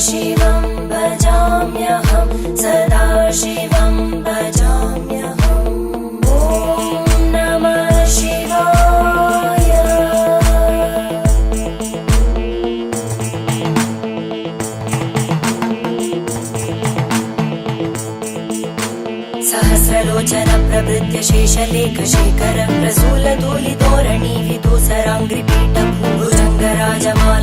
शिवं भजाम्यहं सदा शिवं भजाम्यहम् ॐ नमः शिवाय। सहस्रलोचन प्रभृत्य शेषलेखशेखर प्रसूलधूलिधोरणि विदूसराङ्घ्रिपीठ भुजङ्गराजमाला